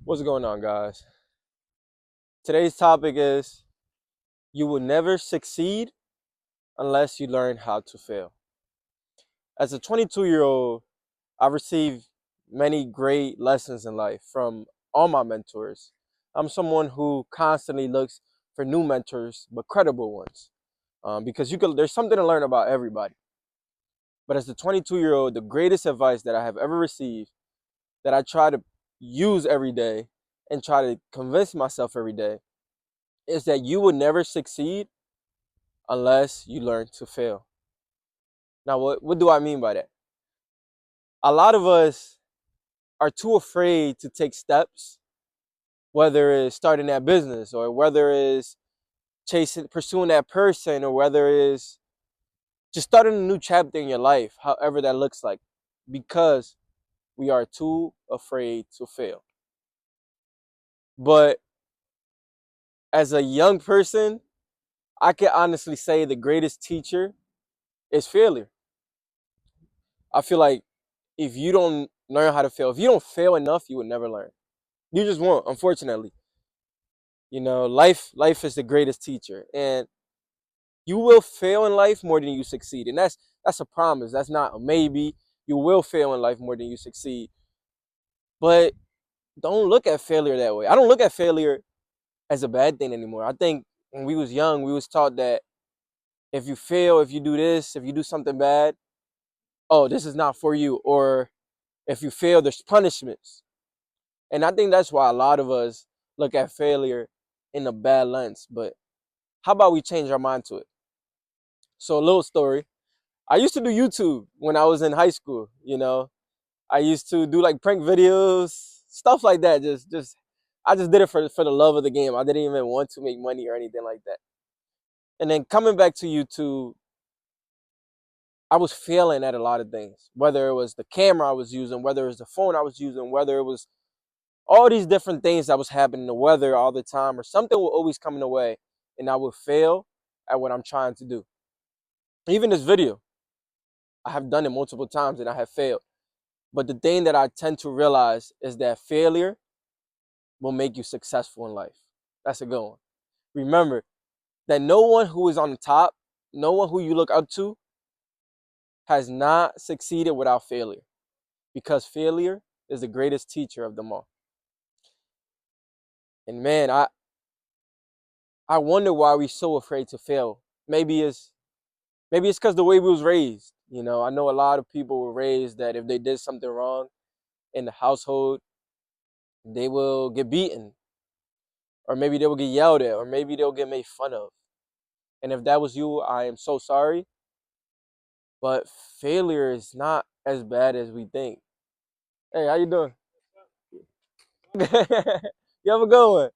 What's going on, guys? Today's topic is you will never succeed unless you learn how to fail. As a 22-year-old, I've received many great lessons in life from all my mentors. I'm someone who constantly looks for new mentors, but credible ones, because there's something to learn about everybody. But as a 22-year-old, the greatest advice that I have ever received, that I try to use every day and try to convince myself every day, is that you will never succeed unless you learn to fail. Now, what do I mean by that? A lot of us are too afraid to take steps, whether it's starting that business or whether it's pursuing that person or whether it's just starting a new chapter in your life, however that looks like, because we are too afraid to fail. But as a young person, I can honestly say the greatest teacher is failure. I feel like if you don't learn how to fail, if you don't fail enough, you will never learn. You just won't, unfortunately. Life is the greatest teacher, and you will fail in life more than you succeed, and that's a promise. That's not a maybe. You will fail in life more than you succeed, but don't look at failure that way. I don't look at failure as a bad thing anymore. I think when we was young, we was taught that if you fail, if you do this, if you do something bad, oh, this is not for you, or if you fail, there's punishments. And I think that's why a lot of us look at failure in a bad lens. But how about we change our mind to it? So a little story. I used to do YouTube when I was in high school, I used to do like prank videos, stuff like that. Just I just did it for the love of the game. I didn't even want to make money or anything like that. And then coming back to YouTube, I was failing at a lot of things. Whether it was the camera I was using, whether it was the phone I was using, whether it was all these different things that was happening, the weather all the time, or something will always come in the way, and I will fail at what I'm trying to do. Even this video, I have done it multiple times and I have failed. But the thing that I tend to realize is that failure will make you successful in life. That's a good one. Remember that no one who is on the top, no one who you look up to, has not succeeded without failure, because failure is the greatest teacher of them all. And man, I wonder why we're so afraid to fail. Maybe it's because the way we was raised. I know a lot of people were raised that if they did something wrong in the household, they will get beaten, or maybe they will get yelled at, or maybe they'll get made fun of. And if that was you, I am so sorry. But failure is not as bad as we think. Hey, how you doing? You have a good one.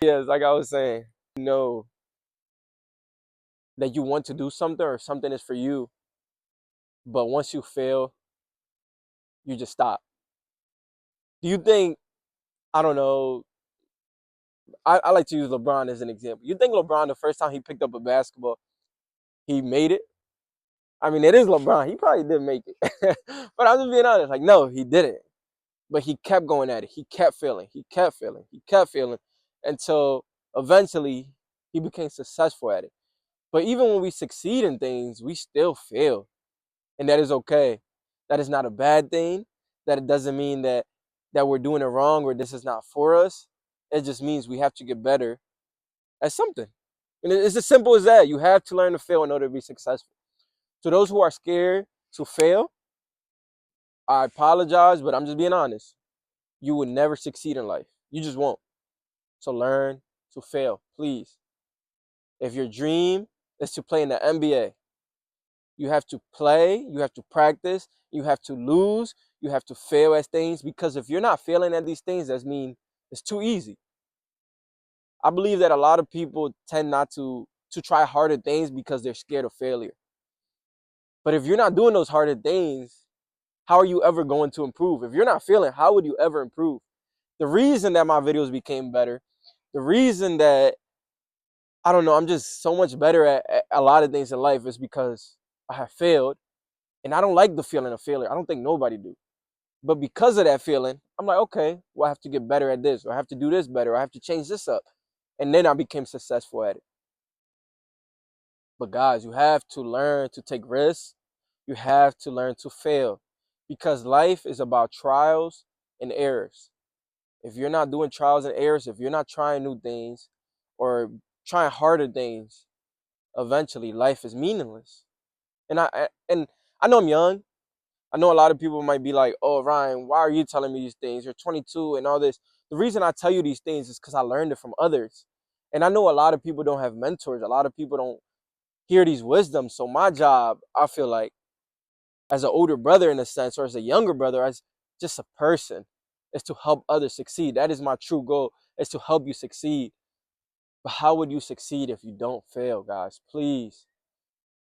Yes, like I was saying, know that you want to do something or something is for you, but once you fail, you just stop. Do you think, I don't know, I like to use LeBron as an example. You think LeBron, the first time he picked up a basketball, he made it? I mean, it is LeBron. He probably did make it. But I'm just being honest. Like, no, he didn't. But he kept going at it. He kept failing. He kept failing. He kept failing until eventually he became successful at it. But even when we succeed in things, we still fail. And that is okay. That is not a bad thing. That it doesn't mean that we're doing it wrong or this is not for us. It just means we have to get better at something. And it's as simple as that. You have to learn to fail in order to be successful. To those who are scared to fail, I apologize, but I'm just being honest. You will never succeed in life. You just won't. So learn to fail, please. If your dream is to play in the NBA, you have to play, you have to practice, you have to lose, you have to fail at things, because if you're not failing at these things, that means it's too easy. I believe that a lot of people tend not to try harder things because they're scared of failure. But if you're not doing those harder things, how are you ever going to improve? If you're not failing, how would you ever improve? The reason that my videos became better, the reason that, I don't know, I'm just so much better at a lot of things in life is because I have failed, and I don't like the feeling of failure. I don't think nobody do. But because of that feeling, I'm like, okay, well, I have to get better at this, or I have to do this better, or I have to change this up. And then I became successful at it. But guys, you have to learn to take risks. You have to learn to fail, because life is about trials and errors. If you're not doing trials and errors, if you're not trying new things or trying harder things, eventually life is meaningless. And I know I'm young. I know a lot of people might be like, "Oh, Ryan, why are you telling me these things? You're 22 and all this." The reason I tell you these things is because I learned it from others. And I know a lot of people don't have mentors. A lot of people don't hear these wisdoms. So my job, I feel like, as an older brother in a sense, or as a younger brother, as just a person, is to help others succeed. That is my true goal, is to help you succeed. But how would you succeed if you don't fail, guys? Please.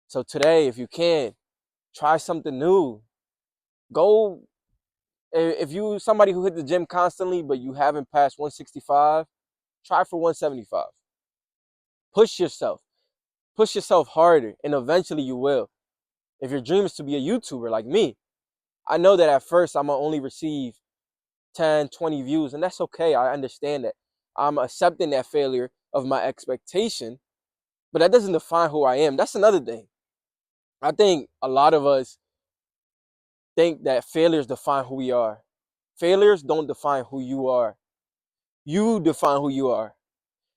So today, if you can, try something new. Go, if you somebody who hit the gym constantly, but you haven't passed 165, try for 175. Push yourself. Push yourself harder, and eventually you will. If your dream is to be a YouTuber like me, I know that at first I'm going to only receive 10, 20 views, and that's okay. I understand that. I'm accepting that failure of my expectation, but that doesn't define who I am. That's another thing. I think a lot of us think that failures define who we are. Failures don't define who you are. You define who you are.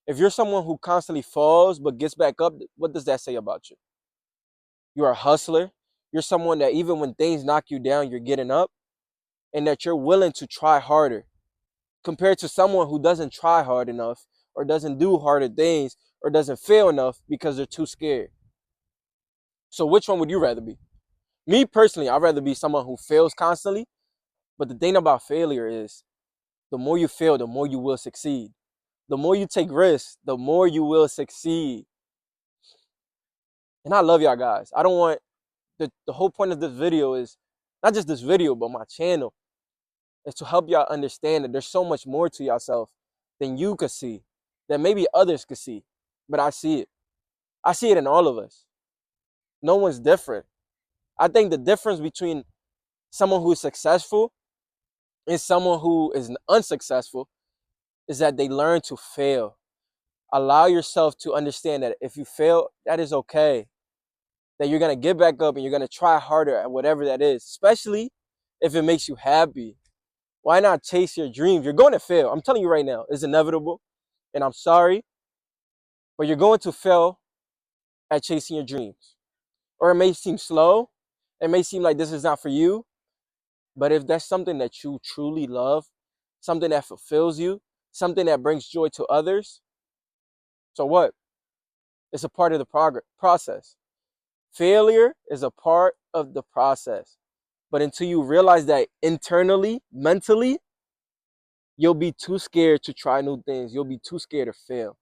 If you're someone who constantly falls but gets back up, what does that say about you? You're a hustler. You're someone that even when things knock you down, you're getting up, and that you're willing to try harder, compared to someone who doesn't try hard enough, or doesn't do harder things, or doesn't fail enough because they're too scared. So which one would you rather be? Me personally, I'd rather be someone who fails constantly. But the thing about failure is, the more you fail, the more you will succeed. The more you take risks, the more you will succeed. And I love y'all guys. I don't want, the whole point of this video is, not just this video, but my channel, is to help y'all understand that there's so much more to yourself than you could see, that maybe others could see. But I see it. I see it in all of us. No one's different. I think the difference between someone who is successful and someone who is unsuccessful is that they learn to fail. Allow yourself to understand that if you fail, that is okay. That you're going to get back up and you're going to try harder at whatever that is, especially if it makes you happy. Why not chase your dreams? You're going to fail. I'm telling you right now, it's inevitable. And I'm sorry, but you're going to fail at chasing your dreams. Or it may seem slow. It may seem like this is not for you. But if that's something that you truly love, something that fulfills you, something that brings joy to others, so what? It's a part of the process. Failure is a part of the process. But until you realize that internally, mentally, you'll be too scared to try new things. You'll be too scared to fail.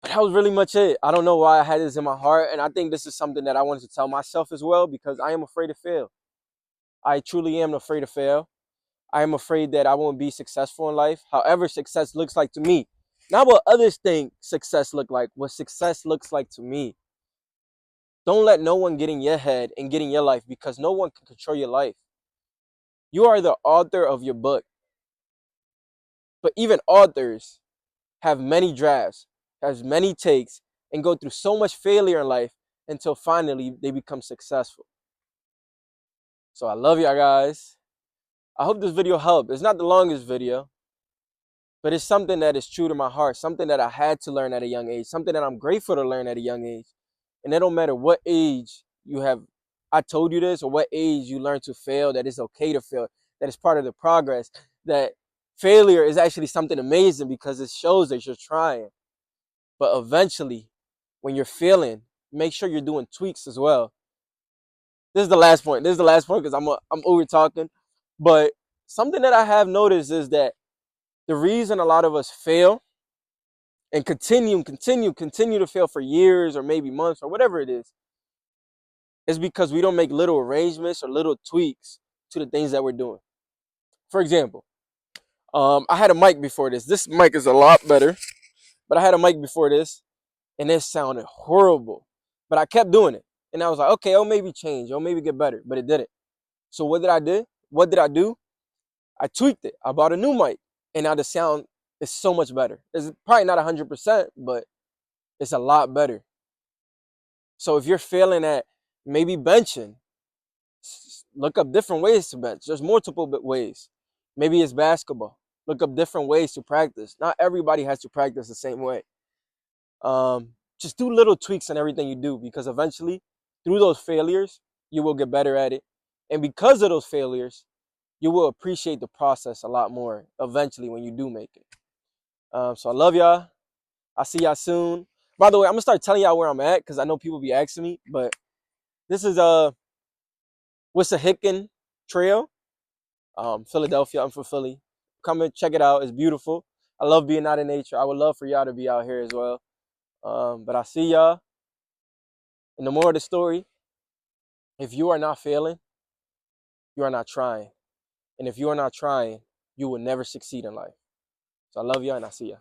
But that was really much it. I don't know why I had this in my heart. And I think this is something that I wanted to tell myself as well, because I am afraid to fail. I truly am afraid to fail. I am afraid that I won't be successful in life. However, success looks like to me. Not what others think success look like, what success looks like to me. Don't let no one get in your head and get in your life, because no one can control your life. You are the author of your book. But even authors have many drafts, has many takes, and go through so much failure in life until finally they become successful. So I love y'all guys. I hope this video helped. It's not the longest video, but it's something that is true to my heart, something that I had to learn at a young age, something that I'm grateful to learn at a young age. And it don't matter what age you have, I told you this, or what age you learn to fail, that it's okay to fail, that it's part of the progress, that failure is actually something amazing because it shows that you're trying. But eventually, when you're failing, make sure you're doing tweaks as well. This is the last point. This is the last point because I'm over talking. But something that I have noticed is that the reason a lot of us fail and continue to fail for years or maybe months or whatever it is because we don't make little arrangements or little tweaks to the things that we're doing. For example, I had a mic before this. This mic is a lot better, but I had a mic before this, and it sounded horrible. But I kept doing it, and I was like, okay, it'll maybe change, it'll maybe get better, but it didn't. So what did I do? What did I do? I tweaked it. I bought a new mic, and now the sound is so much better. It's probably not 100%, but it's a lot better. So if you're failing at maybe benching, look up different ways to bench. There's multiple ways. Maybe it's basketball. Look up different ways to practice. Not everybody has to practice the same way. Just do little tweaks in everything you do, because eventually, through those failures, you will get better at it. And because of those failures, you will appreciate the process a lot more eventually when you do make it. So I love y'all. I'll see y'all soon. By the way, I'm gonna start telling y'all where I'm at, because I know people be asking me. But this is Wissahickon Trail, Philadelphia. I'm from Philly. Come and check it out. It's beautiful. I love being out in nature. I would love for y'all to be out here as well. But I see y'all. And the moral of the story: if you are not failing, you are not trying. And if you are not trying, you will never succeed in life. So I love y'all, and I see y'all.